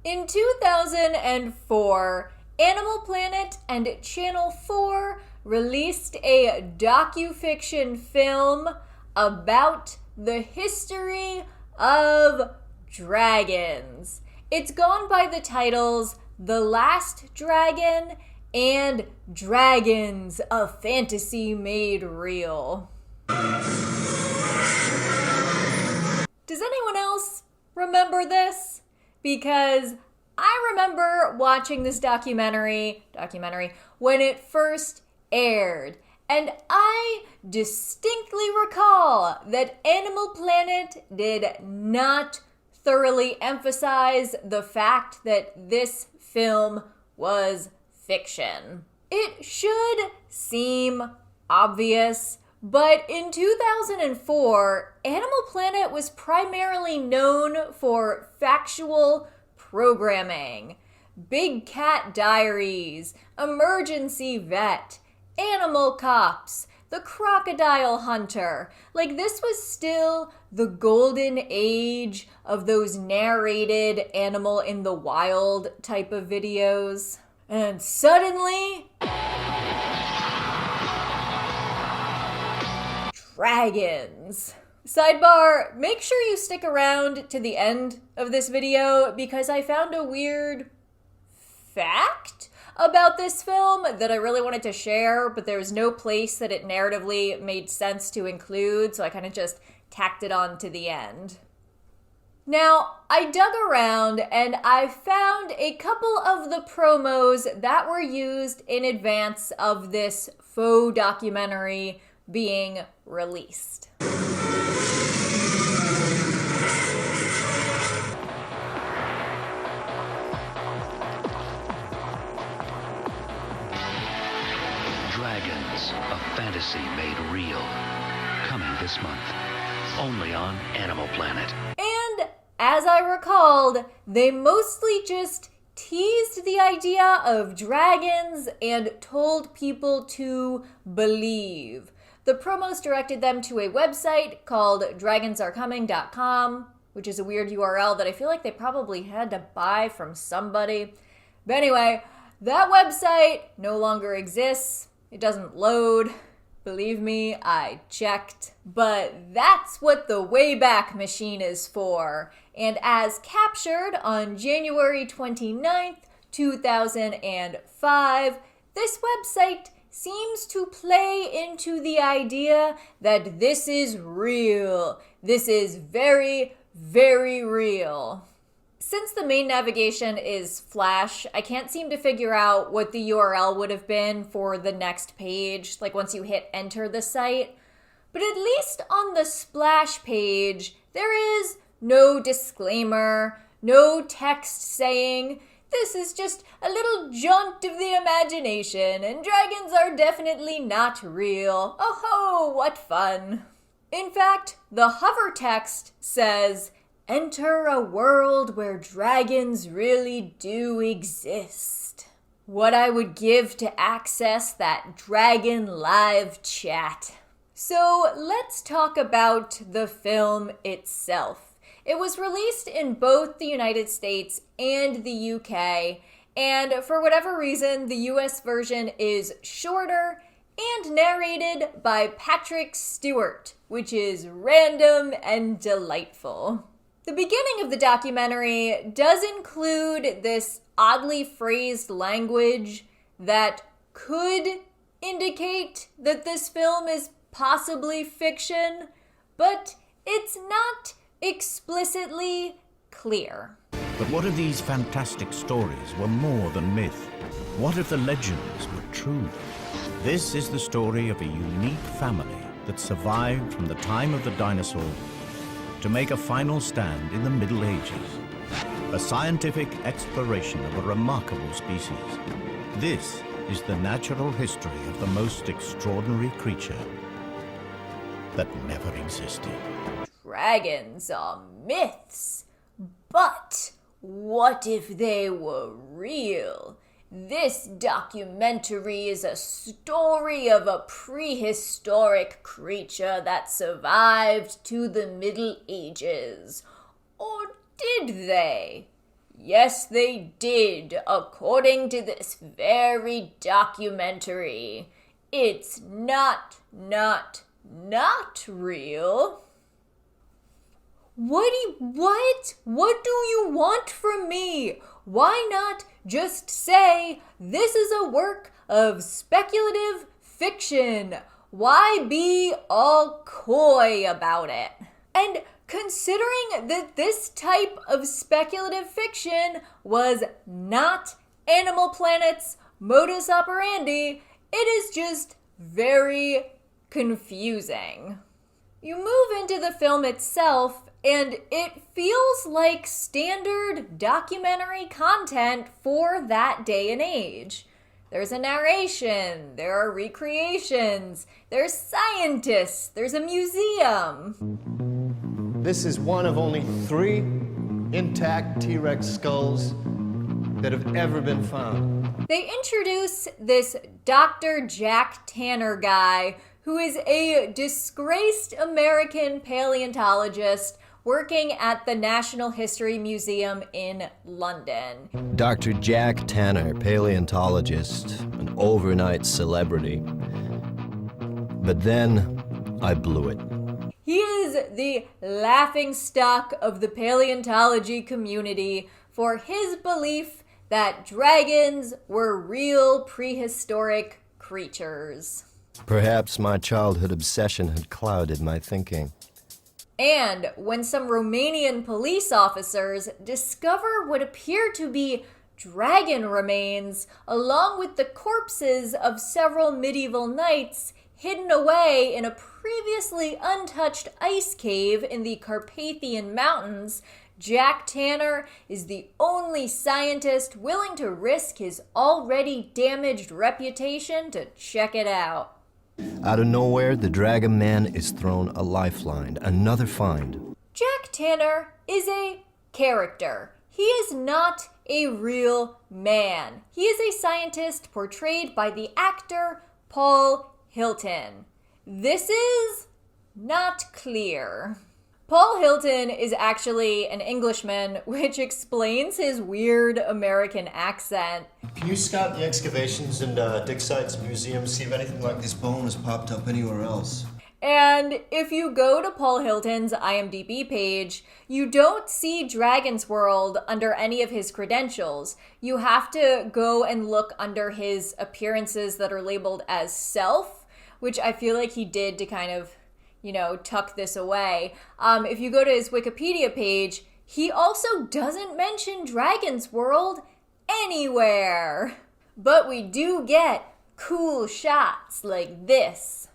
In 2004, Animal Planet and Channel 4 released a docufiction film about the history of dragons. It's gone by the titles The Last Dragon and Dragons, a Fantasy Made Real. Does anyone else remember this? Because I remember watching this documentary when it first aired, and I distinctly recall that Animal Planet did not thoroughly emphasize the fact that this film was fiction. It should seem obvious, but in 2004, Animal Planet was primarily known for factual programming. Big Cat Diaries, Emergency Vet, Animal Cops, The Crocodile Hunter. Like, this was still the golden age of those narrated animal in the wild type of videos. And suddenly, dragons. Sidebar, make sure you stick around to the end of this video because I found a weird fact about this film that I really wanted to share, but there was no place that it narratively made sense to include, so I kind of just tacked it on to the end. Now, I dug around and I found a couple of the promos that were used in advance of this faux documentary being released. Dragons, a Fantasy Made Real. Coming this month, only on Animal Planet. And as I recalled, they mostly just teased the idea of dragons and told people to believe. The promos directed them to a website called dragonsarecoming.com, which is a weird URL that I feel like they probably had to buy from somebody. But anyway, that website no longer exists. It doesn't load. Believe me, I checked. But that's what the Wayback Machine is for. And as captured on January 29th, 2005, this website seems to play into the idea that this is real. This is very, very real. Since the main navigation is Flash, I can't seem to figure out what the URL would have been for the next page, like once you hit enter the site. But at least on the splash page, there is no disclaimer, no text saying, "This is just a little jaunt of the imagination, and dragons are definitely not real. Oh ho, what fun." In fact, the hover text says, "Enter a world where dragons really do exist." What I would give to access that dragon live chat. So let's talk about the film itself. It was released in both the United States and the UK, and for whatever reason, the US version is shorter and narrated by Patrick Stewart, which is random and delightful. The beginning of the documentary does include this oddly phrased language that could indicate that this film is possibly fiction, but it's not explicitly clear. But what if these fantastic stories were more than myth? What if the legends were true? This is the story of a unique family that survived from the time of the dinosaurs to make a final stand in the Middle Ages. A scientific exploration of a remarkable species. This is the natural history of the most extraordinary creature that never existed. Dragons are myths, but what if they were real? This documentary is a story of a prehistoric creature that survived to the Middle Ages. Or did they? Yes, they did, according to this very documentary. It's not real. What? What do you want from me? Why not just say this is a work of speculative fiction? Why be all coy about it? And considering that this type of speculative fiction was not Animal Planet's modus operandi, it is just very confusing. You move into the film itself, and it feels like standard documentary content for that day and age. There's a narration, there are recreations, there's scientists, there's a museum. This is one of only 3 intact T-Rex skulls that have ever been found. They introduce this Dr. Jack Tanner guy who is a disgraced American paleontologist working at the National History Museum in London. Dr. Jack Tanner, paleontologist, an overnight celebrity. But then, I blew it. He is the laughingstock of the paleontology community for his belief that dragons were real prehistoric creatures. Perhaps my childhood obsession had clouded my thinking. And when some Romanian police officers discover what appear to be dragon remains, along with the corpses of several medieval knights hidden away in a previously untouched ice cave in the Carpathian Mountains, Jack Tanner is the only scientist willing to risk his already damaged reputation to check it out. Out of nowhere, the Dragon Man is thrown a lifeline, another find. Jack Tanner is a character. He is not a real man. He is a scientist portrayed by the actor Paul Hilton. This is not clear. Paul Hilton is actually an Englishman, which explains his weird American accent. Can you scout the excavations and dig sites, museums, see if anything like this bone has popped up anywhere else? And if you go to Paul Hilton's IMDb page, you don't see Dragon's World under any of his credentials. You have to go and look under his appearances that are labeled as self, which I feel like he did to kind of, tuck this away. If you go to his Wikipedia page, he also doesn't mention Dragon's World anywhere. But we do get cool shots like this.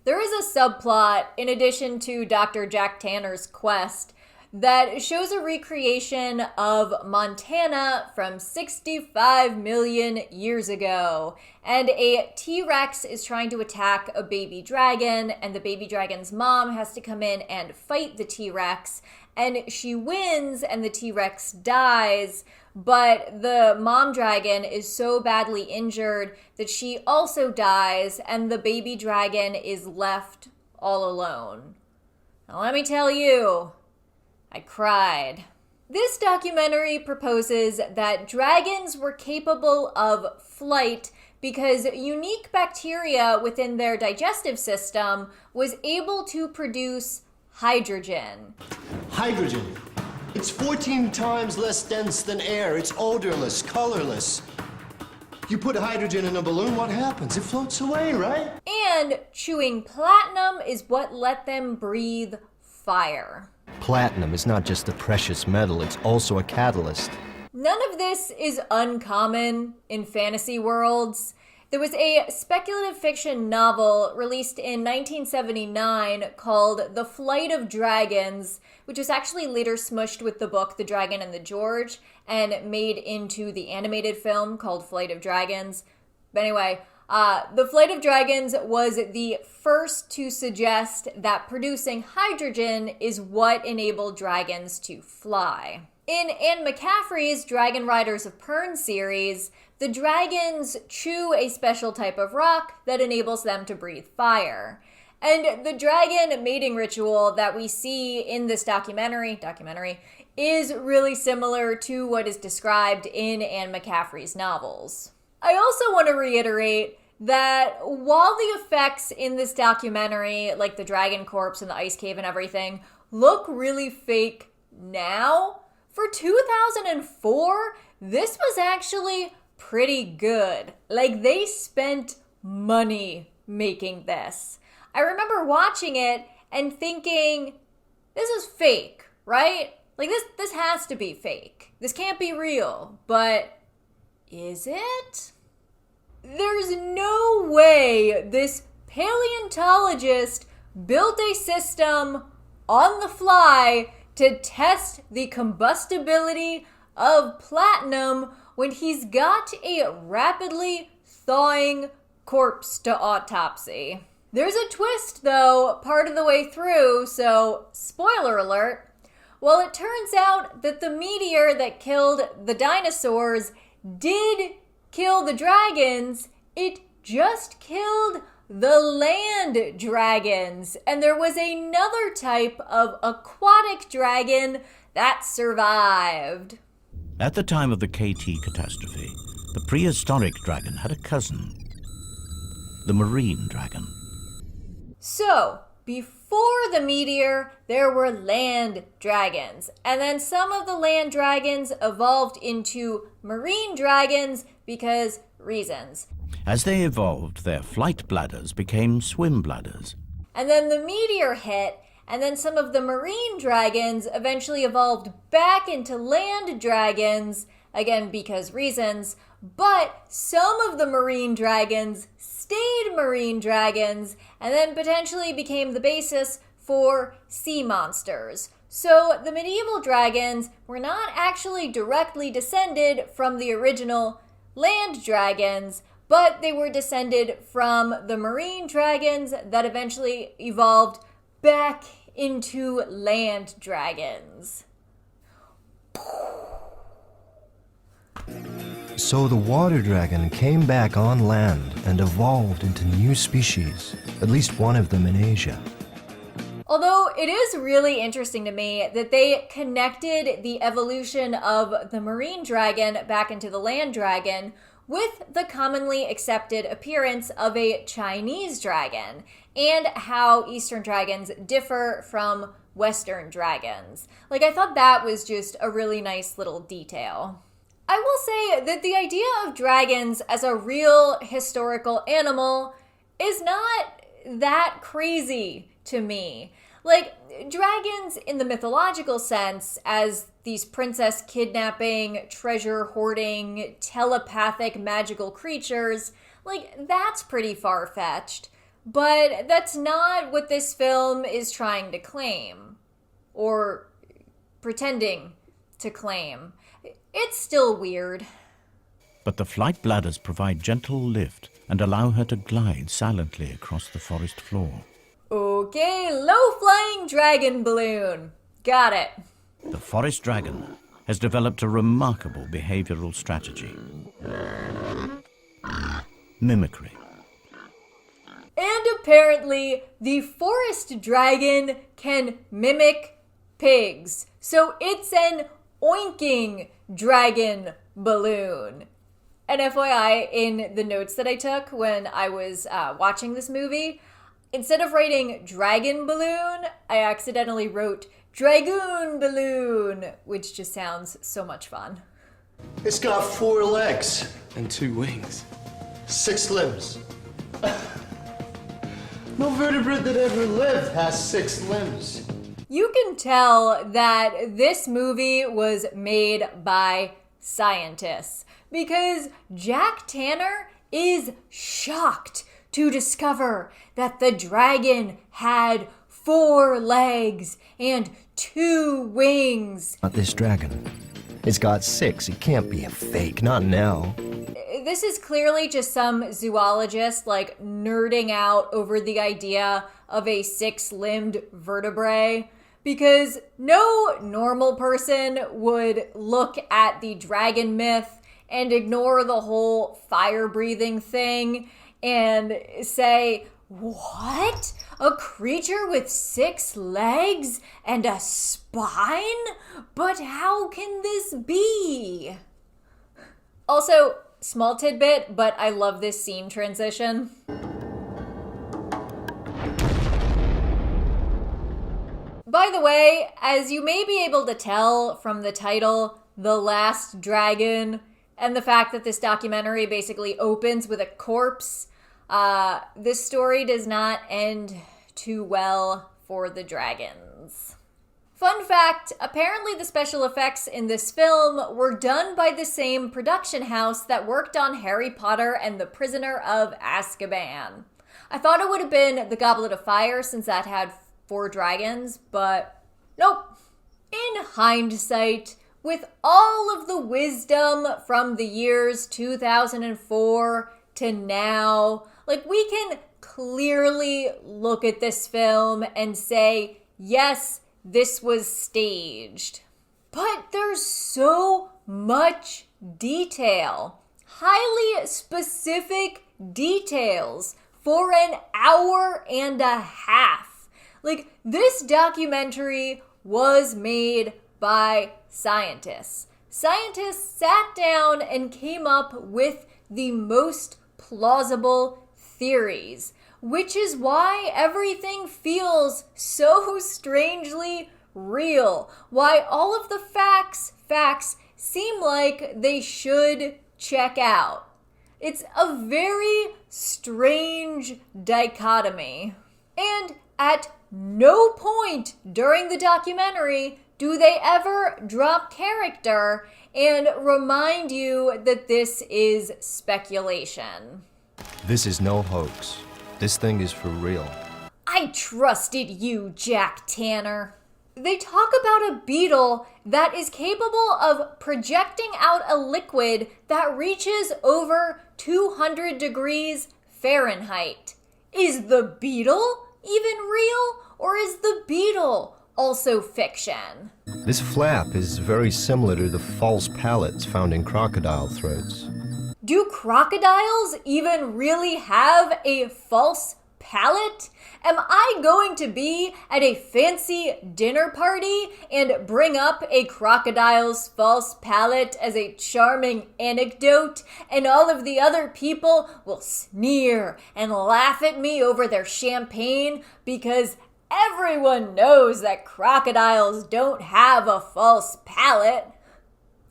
There is a subplot, in addition to Dr. Jack Tanner's quest, that shows a recreation of Montana from 65 million years ago. And a T-Rex is trying to attack a baby dragon, and the baby dragon's mom has to come in and fight the T-Rex. And she wins, and the T-Rex dies, but the mom dragon is so badly injured that she also dies, and the baby dragon is left all alone. Now let me tell you, I cried. This documentary proposes that dragons were capable of flight because unique bacteria within their digestive system was able to produce hydrogen. Hydrogen. It's 14 times less dense than air. It's odorless, colorless. You put hydrogen in a balloon, what happens? It floats away, right? And chewing platinum is what let them breathe fire. Platinum is not just a precious metal, it's also a catalyst. None of this is uncommon in fantasy worlds. There was a speculative fiction novel released in 1979 called The Flight of Dragons, which was actually later smushed with the book The Dragon and the George and made into the animated film called Flight of Dragons. But anyway, The Flight of Dragons was the first to suggest that producing hydrogen is what enabled dragons to fly. In Anne McCaffrey's Dragon Riders of Pern series, the dragons chew a special type of rock that enables them to breathe fire. And the dragon mating ritual that we see in this documentary is really similar to what is described in Anne McCaffrey's novels. I also want to reiterate that while the effects in this documentary, like the dragon corpse and the ice cave and everything, look really fake now, for 2004, this was actually pretty good. Like, they spent money making this. I remember watching it and thinking, this is fake, right? Like, this has to be fake. This can't be real. But is it? There's no way this paleontologist built a system on the fly to test the combustibility of platinum when he's got a rapidly thawing corpse to autopsy. There's a twist, though, part of the way through, so spoiler alert. Well, it turns out that the meteor that killed the dinosaurs did kill the dragons. It just killed the land dragons. And there was another type of aquatic dragon that survived. At the time of the KT catastrophe, the prehistoric dragon had a cousin, the marine dragon. So, before the meteor, there were land dragons. And then some of the land dragons evolved into marine dragons because reasons. As they evolved, their flight bladders became swim bladders. And then the meteor hit, and then some of the marine dragons eventually evolved back into land dragons, again because reasons. But some of the marine dragons stayed marine dragons and then potentially became the basis for sea monsters. So the medieval dragons were not actually directly descended from the original land dragons, but they were descended from the marine dragons that eventually evolved back into land dragons. So the water dragon came back on land and evolved into new species, at least one of them in Asia. Although it is really interesting to me that they connected the evolution of the marine dragon back into the land dragon with the commonly accepted appearance of a Chinese dragon and how Eastern dragons differ from Western dragons. Like, I thought that was just a really nice little detail. I will say that the idea of dragons as a real historical animal is not that crazy to me. Like, dragons in the mythological sense as these princess kidnapping, treasure hoarding, telepathic magical creatures, like, that's pretty far-fetched. But that's not what this film is trying to claim. Or pretending to claim. It's still weird. But the flight bladders provide gentle lift and allow her to glide silently across the forest floor. Okay, low-flying dragon balloon. Got it. The forest dragon has developed a remarkable behavioral strategy. Mimicry. And apparently, the forest dragon can mimic pigs. So it's an oinking dragon balloon. And FYI, in the notes that I took when I was watching this movie, instead of writing dragon balloon, I accidentally wrote dragoon balloon, which just sounds so much fun. It's got 4 legs. And 2 wings. 6 limbs. No vertebrate that ever lived has 6 limbs. You can tell that this movie was made by scientists because Jack Tanner is shocked to discover that the dragon had 4 legs and 2 wings. Not this dragon. It's got 6. It can't be a fake. Not now. This is clearly just some zoologist like nerding out over the idea of a 6-limbed vertebrae, because no normal person would look at the dragon myth and ignore the whole fire-breathing thing and say, What? A creature with 6 legs and a spine? But how can this be? Also, small tidbit, but I love this scene transition. By the way, as you may be able to tell from the title, The Last Dragon, and the fact that this documentary basically opens with a corpse, this story does not end too well for the dragons. Fun fact, apparently the special effects in this film were done by the same production house that worked on Harry Potter and the Prisoner of Azkaban. I thought it would have been The Goblet of Fire since that had 4 dragons, but nope. In hindsight, with all of the wisdom from the years 2004 to now, we can clearly look at this film and say, yes, this was staged. But there's so much detail, highly specific details for an hour and a half. This documentary was made by scientists. Scientists sat down and came up with the most plausible theories, which is why everything feels so strangely real, why all of the facts seem like they should check out. It's a very strange dichotomy. And at no point during the documentary do they ever drop character and remind you that this is speculation. This is no hoax. This thing is for real. I trusted you, Jack Tanner. They talk about a beetle that is capable of projecting out a liquid that reaches over 200 degrees Fahrenheit. Is the beetle even real, or is the beetle also fiction? This flap is very similar to the false palates found in crocodile throats. Do crocodiles even really have a false palate? Am I going to be at a fancy dinner party and bring up a crocodile's false palate as a charming anecdote, and all of the other people will sneer and laugh at me over their champagne because everyone knows that crocodiles don't have a false palate?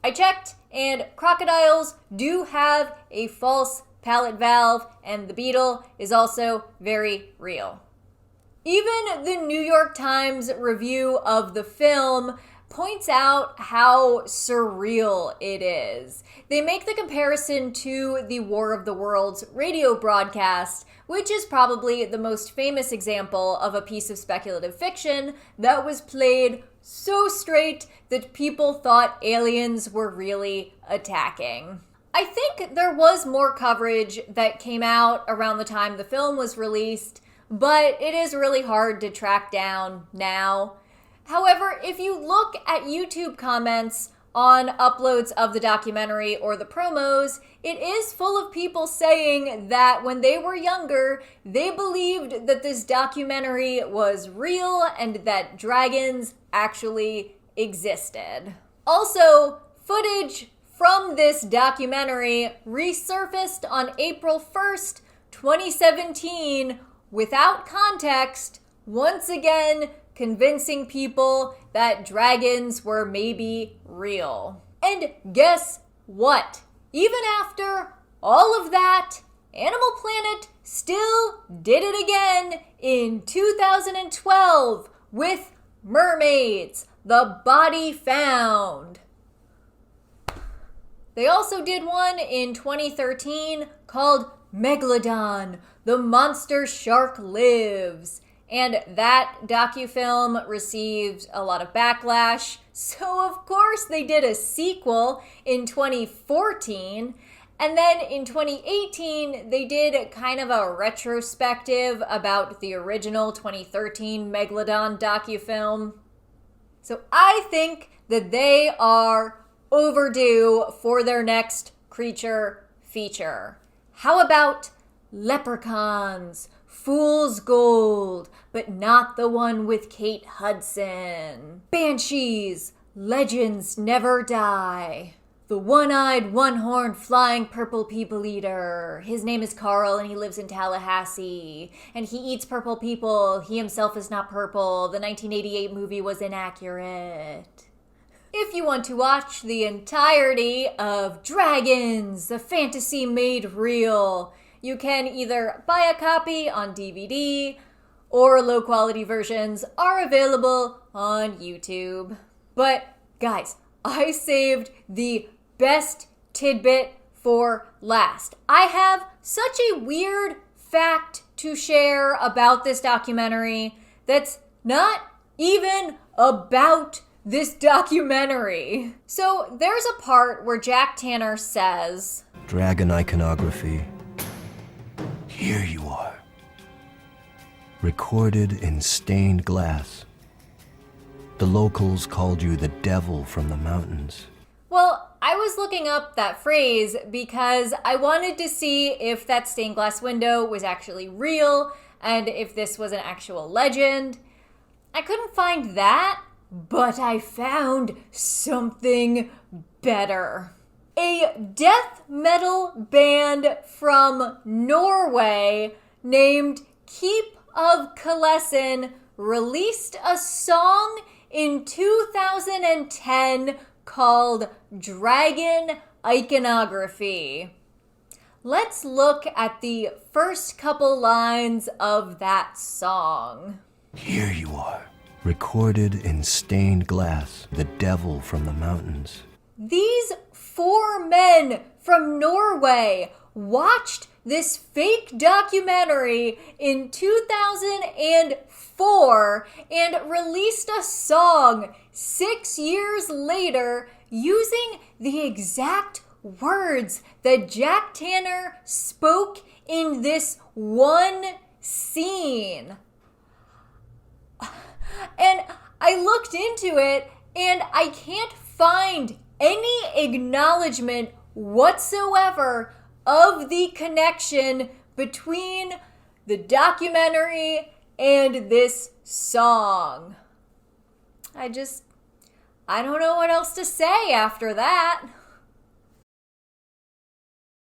I checked, and crocodiles do have a false palate valve, and the beetle is also very real. Even the New York Times review of the film points out how surreal it is. They make the comparison to the War of the Worlds radio broadcast, which is probably the most famous example of a piece of speculative fiction that was played so straight that people thought aliens were really attacking. I think there was more coverage that came out around the time the film was released, but it is really hard to track down now. However, if you look at YouTube comments on uploads of the documentary or the promos, it is full of people saying that when they were younger, they believed that this documentary was real and that dragons actually existed. Also, footage from this documentary resurfaced on April 1st, 2017, without context, once again convincing people that dragons were maybe real. And guess what? Even after all of that, Animal Planet still did it again in 2012 with Mermaids, The Body Found. They also did one in 2013 called Megalodon, The Monster Shark Lives. And that docufilm received a lot of backlash. So of course they did a sequel in 2014. And then in 2018, they did kind of a retrospective about the original 2013 Megalodon docufilm. So I think that they are overdue for their next creature feature. How about leprechauns, Fool's Gold, but not the one with Kate Hudson. Banshees, Legends Never Die. The one-eyed, one-horned, flying purple people eater. His name is Carl and he lives in Tallahassee. And he eats purple people. He himself is not purple. The 1988 movie was inaccurate. If you want to watch the entirety of Dragons, a fantasy made real, you can either buy a copy on DVD or low-quality versions are available on YouTube. But, guys, I saved the best tidbit for last. I have such a weird fact to share about this documentary that's not even about this documentary. So there's a part where Jack Tanner says, Dragon iconography. Here you are. Recorded in stained glass. The locals called you the devil from the mountains. Well, I was looking up that phrase because I wanted to see if that stained glass window was actually real and if this was an actual legend. I couldn't find that, but I found something better. A death metal band from Norway named Keep of Kalesen released a song in 2010 called Dragon Iconography. Let's look at the first couple lines of that song. Here you are, recorded in stained glass, the devil from the mountains. These 4 men from Norway watched this fake documentary in 2004 and released a song 6 years later using the exact words that Jack Tanner spoke in this one scene. And I looked into it and I can't find any acknowledgement whatsoever of the connection between the documentary and this song. I don't know what else to say after that.